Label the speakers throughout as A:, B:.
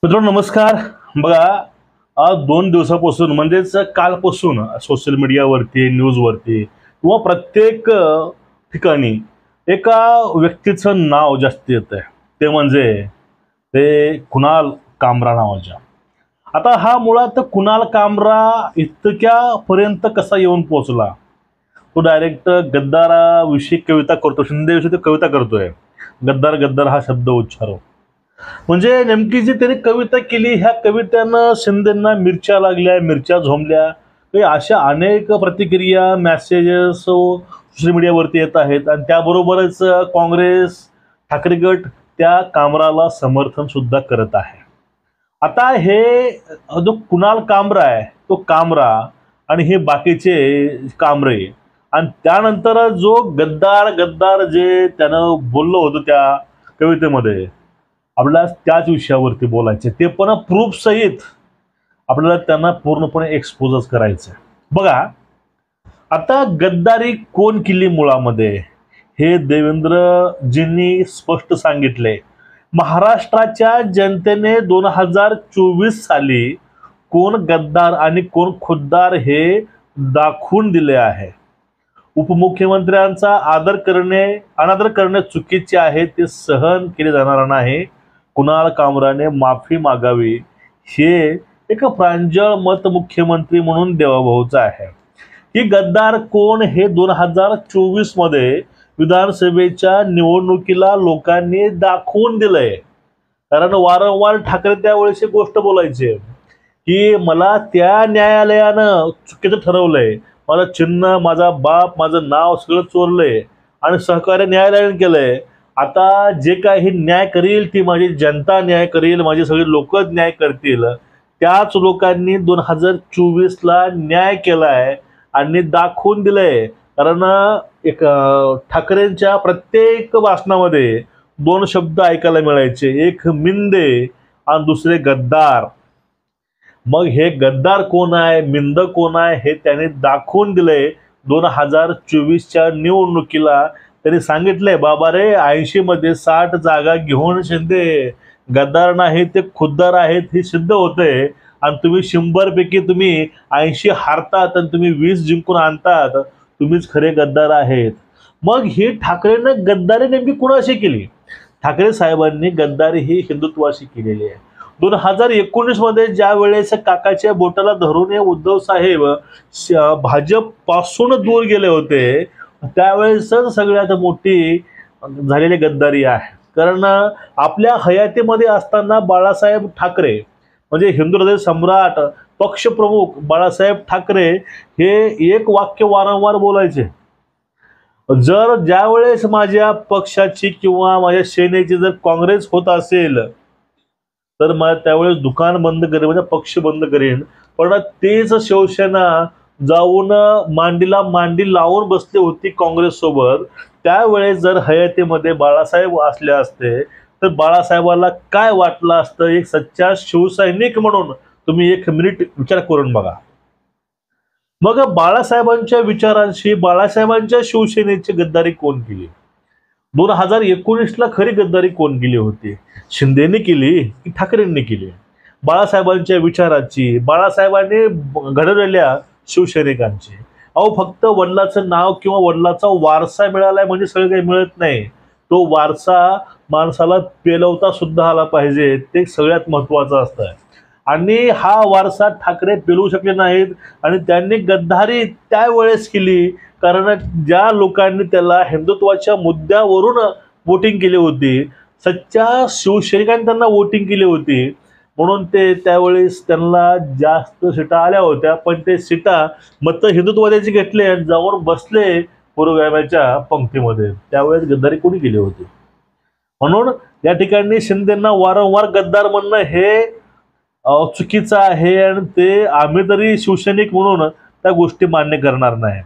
A: मित्रांनो नमस्कार. बघा, आज 2 दिवसापासून म्हणजेच कालपासून सोशल मीडियावरती, न्यूजवरती किंवा प्रत्येक ठिकाणी एका व्यक्तीचं नाव जास्त येत आहे. ते म्हणजे ते कुणाल कामरा नावाच्या. आता हा मुळात कुणाल कामरा इतक्यापर्यंत कसा येऊन पोहोचला? तो डायरेक्ट गद्दाराविषयी कविता करतो, शिंदेविषयी तो कविता करतोय. गद्दार गद्दार हा शब्द उच्चारो. म्हणजे नेमकी जी त्याने कविता केली, ह्या कवितेनं शिंदेंना मिरच्या लागल्या, मिरच्या झोंबल्या. काही अशा अनेक प्रतिक्रिया, मेसेजेस सोशल मीडियावरती येत आहेत आणि त्याबरोबरच काँग्रेस, ठाकरे गट त्या कामराला समर्थन सुद्धा करत आहे. आता हे जो कुणाल कामरा आहे, तो कामरा आणि हे बाकीचे कामरे आणि त्यानंतर जो गद्दार गद्दार जे त्यानं बोललं होतं त्या कवितेमध्ये, आपल्याला त्याच विषयावरती बोलायचे, ते पण प्रूफ सहित आपल्याला त्यांना पूर्णपणे एक्सपोजच करायचं. बघा, आता गद्दारी कोण केली मुळामध्ये हे देवेंद्रजींनी स्पष्ट सांगितले. महाराष्ट्राच्या जनतेने 2024 साली कोण गद्दार आणि कोण खुद्दार हे दाखवून दिले आहे. उपमुख्यमंत्र्यांचा अनादर करणे चुकीचे आहे, ते सहन केले जाणार नाही. कुणाल कामराने माफी मागावी हे एक प्रांजळ मत मुख्यमंत्री म्हणून देवाभाऊचं आहे. ही गद्दार कोण हे 2024 मध्ये विधानसभेच्या निवडणुकीला लोकांनी दाखवून दिलंय. कारण वारंवार ठाकरे त्यावेळेस गोष्ट बोलायचे की मला त्या न्यायालयानं चुकीचं ठरवलंय, माझं चिन्ह, माझा बाप, माझं नाव सगळं चोरलंय आणि सहकार्य न्यायालयाने केलंय. आता जे काही न्याय करील ती माझी जनता न्याय करील, माझे सगळे लोक न्याय करतील. त्याच लोकांनी 2024 ला न्याय केलाय आणि दाखवून दिलंय. कारण एक ठाकरेंच्या प्रत्येक भाषणामध्ये 2 शब्द ऐकायला मिळायचे, एक मिंदे आणि दुसरे गद्दार. मग हे गद्दार कोण आहे, मिंद कोण आहे हे त्याने दाखवून दिलंय. 2024च्या निवडणुकीला त्यांनी सांगितलंय, बाबा रे, 80 मध्ये 60 जागा घेऊन शिंदे गद्दार नाही, ते खुद्दार आहेत हे सिद्ध होतंय. आणि तुम्ही 100 पैकी तुम्ही 80 हारतात आणि तुम्ही 20 जिंकून आणतात, तुम्हीच खरे गद्दार आहेत. मग ही ठाकरेनं गद्दारी नेमकी कुणाशी केली? ठाकरे साहेबांनी गद्दारी ही हिंदुत्वाशी केलेली आहे. 2019 मध्ये ज्या वेळेस काकाच्या बोटाला धरून उद्धव साहेब भाजप पासून दूर गेले होते, त्यावेळेसच सगळ्यात मोठी झालेली गद्दारी आहे. कारण आपल्या हयातीमध्ये असताना बाळासाहेब ठाकरे म्हणजे हिंदू हृदय सम्राट, पक्षप्रमुख बाळासाहेब ठाकरे हे एक वाक्य वारंवार बोलायचे, जर ज्यावेळेस माझ्या पक्षाची किंवा माझ्या सेनेची जर काँग्रेस होत असेल तर मग त्यावेळेस दुकान बंद करेन, म्हणजे पक्ष बंद करेन. पण तेच शिवसेना जाऊन मांडीला मांडी लावून बसली होती काँग्रेस सोबत. त्यावेळेस जर हयातीमध्ये बाळासाहेब असले असते तर बाळासाहेबाला काय वाटलं असतं? एक सच्चा शिवसैनिक म्हणून तुम्ही 1 मिनिट विचार करून बघा. मग बाळासाहेबांच्या विचारांशी, बाळासाहेबांच्या शिवसेनेची गद्दारी कोण केली? 2019 ला खरी गद्दारी कोण केली होती? शिंदेने केली की ठाकरेंनी केली? बाळासाहेबांच्या विचाराची, बाळासाहेबांनी घडवलेल्या शिवसैनिकांची. अहो, फक्त वडिलाचं नाव किंवा वडिलाचा वारसा मिळालाय म्हणजे सगळं काही मिळत नाही. तो वारसा माणसाला पेलवता सुद्धा आला पाहिजे, ते सगळ्यात महत्वाचं असतं. आणि हा वारसा ठाकरे पेलवू शकले नाहीत आणि त्यांनी गद्दारी त्यावेळेस केली कारण ज्या लोकांनी त्याला हिंदुत्वाच्या मुद्द्यावरून वोटिंग केली होती, सच्च्या शिवसैनिकांनी त्यांना वोटिंग केली होती, म्हणून ते त्यावेळेस त्यांना जास्त सीटा आल्या होत्या. पण ते सीटा मत हिंदुत्वाद्याची घेतले आणि जाऊन बसले पुरोगाम्याच्या पंक्तीमध्ये. त्यावेळेस गद्दारी कोणी केली होती? म्हणून या ठिकाणी शिंदेंना वारंवार गद्दार म्हणणं हे चुकीचं आहे आणि ते आम्ही तरी शिवसैनिक म्हणून त्या गोष्टी मान्य करणार नाही.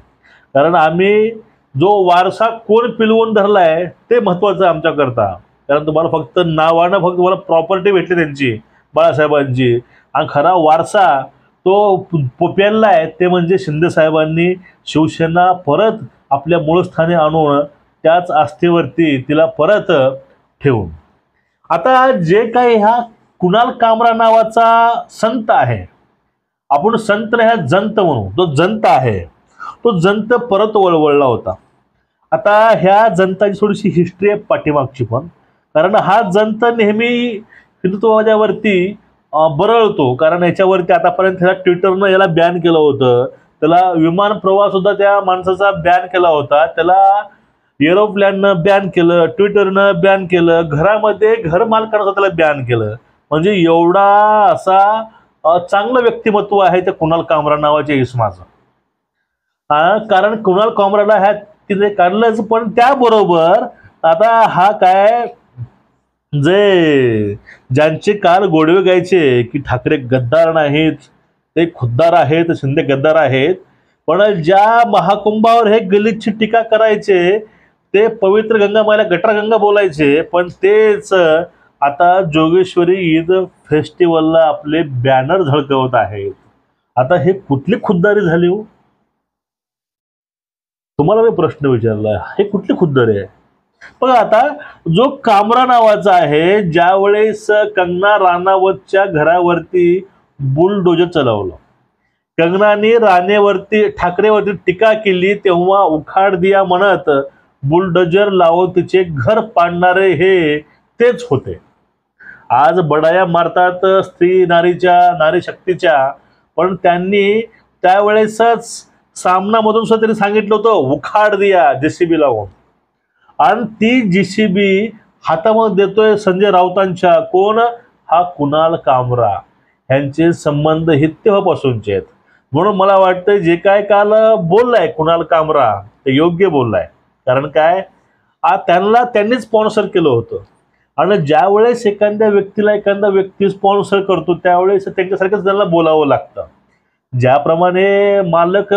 A: कारण आम्ही जो वारसा कोण पिलवून धरलाय ते महत्वाचं आहे आमच्याकरता. कारण तुम्हाला फक्त नावानं फक्त तुम्हाला प्रॉपर्टी भेटली त्यांची, बाळासाहेबांची, आणि खरा वारसा तो पेललाय ते म्हणजे शिंदे साहेबांनी शिवसेना परत आपल्या मूळ स्थानी आणून त्याच आस्थेवरती तिला परत ठेवून. आता जे काही ह्या कुणाल कामरा नावाचा संत आहे, आपण संत नाही ह्या जंत म्हणू, तो जंत आहे, तो जंत परत वळवळला होता. आता ह्या जंताची थोडीशी हिस्ट्री आहे पाठीमागची पण, कारण हा जंत नेहमी हिंदुत्ववाद्यावरती बरळतो, कारण याच्यावरती आतापर्यंत ह्याला ट्विटरनं याला बॅन केलं होतं, त्याला विमान प्रवास सुद्धा त्या माणसाचा बॅन केला होता, त्याला एरोप्लेननं बॅन केलं, ट्विटरनं बॅन केलं, घरामध्ये घर मालकानं त्याला बॅन केलं. म्हणजे एवढा असा चांगलं व्यक्तिमत्व आहे त्या कुणाल कामरा नावाच्या इसमाचं. कारण कुणाल कामराला ह्या तिथे काढलंच, पण त्याबरोबर आता हा काय जे ज्यांचे काल गोडवे गायचे की ठाकरे गद्दार नाहीत, ते खुद्दार आहेत, शिंदे गद्दार आहेत, पण ज्या महाकुंभावर हे गलिच्छ टीका करायचे, ते पवित्र गंगामाईला गटारगंगा बोलायचे, पण तेच आता जोगेश्वरी ईद फेस्टिवलला आपले बॅनर झळकवत आहेत. आता हे कुठली खुद्दारी झाली हो? तुम्हाला मी प्रश्न विचारला, हे कुठली खुद्दारी आहे? बघा आता जो कामरा नावाचा आहे, ज्यावेळेस कंगना राणावतच्या घरावरती बुलडोजर चालवलं, कंगनाने राणेवरती ठाकरेवरती टीका केली, तेव्हा उखाड दिया म्हणत बुलडोजर लावून तिचे घर पाडणारे हे तेच होते. आज बडाया मारतात स्त्री नारी शक्तीच्या, पण त्यांनी त्यावेळेसच सामनामधून सुद्धा त्यांनी सांगितलं होतं उखाड दिया जेसीबी लावून, आणि ती जेसीबी हातामध्ये देतोय संजय राऊतांच्या. कोण? हा कुणाल कामरा. यांचे संबंध हे तेव्हापासूनचे आहेत. म्हणून मला वाटतं जे काय काल बोललाय कुणाल कामरा ते योग्य बोललाय. कारण काय, त्यांनी स्पॉन्सर केलं होतं, आणि ज्या वेळेस एखाद्या व्यक्ती स्पॉन्सर करतो त्यावेळेस त्यांच्यासारखंच त्यांना बोलावं लागतं. ज्याप्रमाणे मालक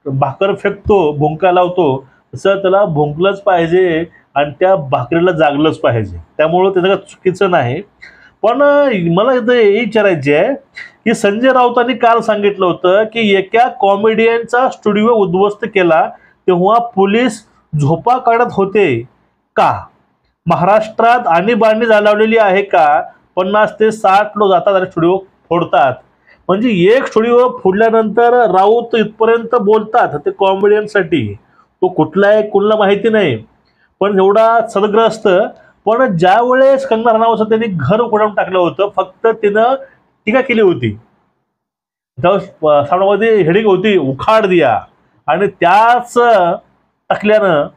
A: भाकर फेकतो, भुंका लावतो, तसं त्याला भुंकलंच पाहिजे आणि त्या भाकरीला जागलंच पाहिजे. त्यामुळं त्याचं काही चुकीचं नाही. पण मला इथं हे विचारायचे आहे की संजय राऊतांनी काल सांगितलं होतं की एका कॉमेडियनचा स्टुडिओ उद्ध्वस्त केला तेव्हा पोलीस झोपा काढत होते का? महाराष्ट्रात आणीबाणी लावलेली आहे का? 50 ते 60 लोक जातात आणि स्टुडिओ फोडतात. म्हणजे एक स्टुडिओ फोडल्यानंतर राऊत इथपर्यंत बोलतात ते कॉमेडियनसाठी. तो कुठला आहे कुणाला माहिती नाही, पण एवढा सदग्रस्त. पण ज्या वेळेस कंगना राणावतचं त्यांनी घर उघडून टाकलं होतं, फक्त तिनं टीका केली होती, सामनामध्ये हेडिंग होती उखाड दिया, आणि त्याच टाकल्यानं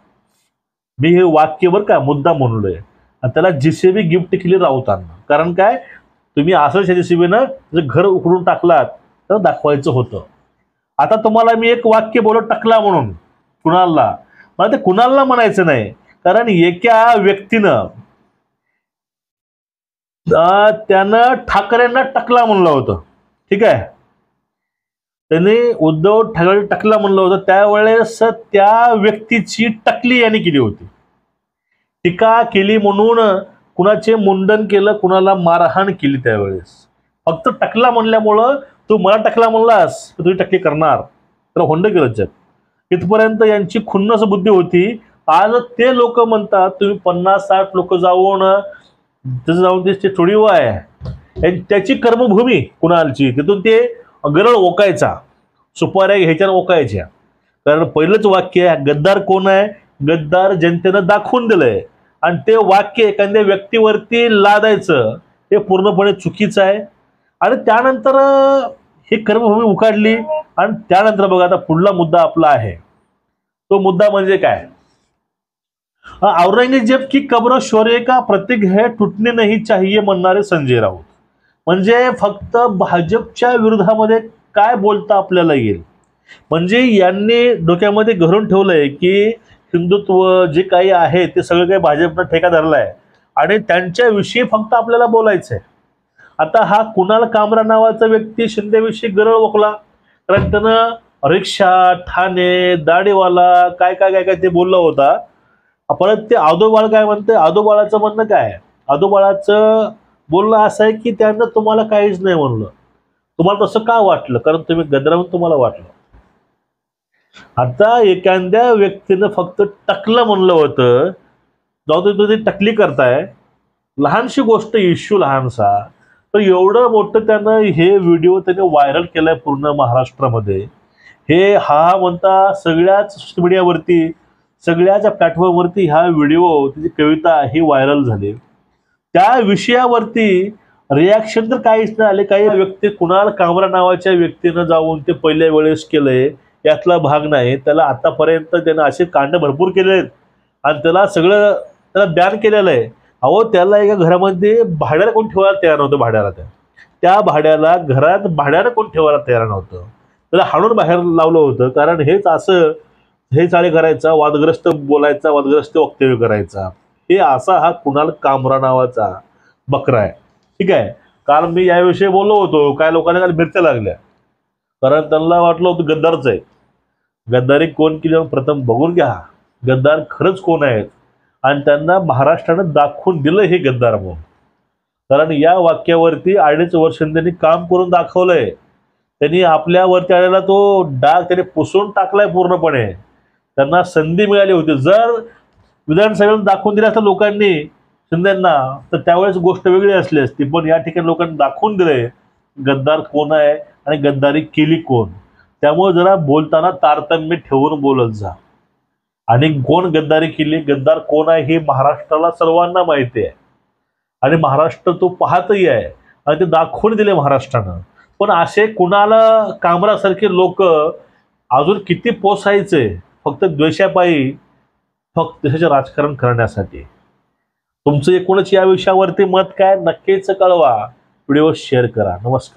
A: मी हे वाक्य बरं का मुद्दा म्हणलोय, आणि त्याला जेसीबी गिफ्ट केली राऊतांना. कारण काय, तुम्ही असं जेसीबीनं घर उघडून टाकलात तर दाखवायचं होतं. आता तुम्हाला मी एक वाक्य बोलत टाकला म्हणून कुणालला, मला ते कुणालला म्हणायचं नाही, कारण एका व्यक्तीनं त्यानं ठाकरेंना टकला म्हणलं होतं. ठीक आहे, त्यांनी उद्धव ठाकरे टकला म्हणलं होतं, त्यावेळेस त्या व्यक्तीची टकली यांनी केली होती. टीका केली म्हणून कुणाचे मुंडन केलं, कुणाला मारहाण केली. त्यावेळेस फक्त टकला म्हणल्यामुळं तू मला टकला म्हणलास तर तुझी टकली करणार, तर होंड केलं जग. इथपर्यंत यांची खुन्नस बुद्धी होती. आज ते लोक म्हणतात तुम्ही 50-60 लोक जाऊन ते स्टुडिओ आहे त्याची कर्मभूमी कुणालची, तिथून ते गरळ ओकायचा, सुपाऱ्या ह्याच्यानं ओकायच्या. कारण पहिलंच वाक्य गद्दार कोण आहे, गद्दार जनतेनं दाखवून दिलंय, आणि ते वाक्य एखाद्या व्यक्तीवरती लादायचं हे पूर्णपणे चुकीचं आहे. आणि त्यानंतर ही कर्मभूमी उकाडली, आणि त्यानंतर बघा आता पुढला मुद्दा आपला आहे. तो मुद्दा म्हणजे काय, औरंगजेब की कब्र शौर्य का प्रतीक है, टूटने नहीं चाहिए म्हणणारे संजय राऊत. म्हणजे फक्त भाजपच्या विरोधामध्ये काय बोलता आपल्याला येईल. म्हणजे यांनी डोक्यामध्ये घरून ठेवलंय की हिंदुत्व जे काही आहे ते सगळं काही भाजपनं ठेका धरलाय, आणि त्यांच्याविषयी फक्त आपल्याला बोलायचंय. आता हा कुणाल कामरा नावाचा व्यक्ती शिंदेविषयी गरळ ओकला, कारण त्यानं रिक्षा, ठाणे, दाढीवाला काय काय काय काय ते बोलला होता. परत ते आदोबाळ काय म्हणते, आदोबाळाचं म्हणणं काय, आदोबाळाचं बोलणं असं आहे की त्यानं तुम्हाला काहीच नाही म्हणलं, तुम्हाला तसं का वाटलं, कारण तुम्ही गद्दार तुम्हाला वाटलं. आता एखाद्या व्यक्तीनं फक्त टकलं म्हणलं होतं, जाऊ दे तुम्ही टकली करताय, लहानशी गोष्ट, इश्यू लहानसा, तर एवढं मोठं त्यानं हे व्हिडिओ त्याने व्हायरल केलाय पूर्ण महाराष्ट्रामध्ये. हा म्हणता सगळ्याच सोशल मीडियावरती, सगळ्याच प्लॅटफॉर्मवरती ह्या व्हिडिओ, त्याची कविता ही व्हायरल झाली. त्या विषयावरती रिॲक्शन तर काहीच नाही आले. काही व्यक्ती, कुणाल कामरा नावाच्या व्यक्तीनं जाऊन ते पहिल्या वेळेस केलंय यातला भाग नाही. त्याला आतापर्यंत त्यानं असे कांड भरपूर केले आहेत आणि त्याला बॅन केलेलं आहे. अहो, त्याला एका घरामध्ये भाड्याला कोण ठेवायला तयार नव्हतं. त्या भाड्याला घरात भाड्यानं कोण ठेवायला तयार नव्हतं. त्याला हाणून बाहेर लावलं होतं. कारण हे चाळे करायचा, वादग्रस्त बोलायचा, वादग्रस्त वक्तव्य करायचा. हा कुणाल कामरा नावाचा बकरा आहे. ठीक आहे. काल मी याविषयी बोललो होतो. काय लोकांना काल मिरच्या लागल्या, कारण त्यांना वाटलं होतं गद्दारच आहे. गद्दारी कोण केली प्रथम बघून घ्या. गद्दार खरंच कोण आहेत आणि त्यांना महाराष्ट्रानं दाखवून दिलं हे गद्दार म्हणून. कारण या वाक्यावरती 2.5 वर्ष त्यांनी काम करून दाखवलंय. त्यांनी आपल्यावरती आलेला तो डाग त्याने पुसून टाकलाय पूर्णपणे. त्यांना संधी मिळाली होती. जर विधानसभेला दाखवून दिलं असतं लोकांनी शिंदेंना, तर त्यावेळेस गोष्ट वेगळी असली असती. पण या ठिकाणी लोकांनी दाखवून दिलंय गद्दार कोण आहे आणि गद्दारी केली कोण. त्यामुळे जरा बोलताना तारतम्य ठेवून बोलत जा. आणि कोण गद्दारी केली, गद्दार कोण आहे हे महाराष्ट्राला सर्वांना माहिती आहे आणि महाराष्ट्र तो पाहतही आहे आणि ते दाखवून दिले महाराष्ट्रानं. पण असे कुणाला कामरासारखे लोक अजून किती पोसायचे फक्त द्वेषापायी, फक्त देशाचे राजकारण करण्यासाठी. तुमचं एकूणच या विषयावरती मत काय नक्कीच कळवा. व्हिडिओ शेअर करा. नमस्कार.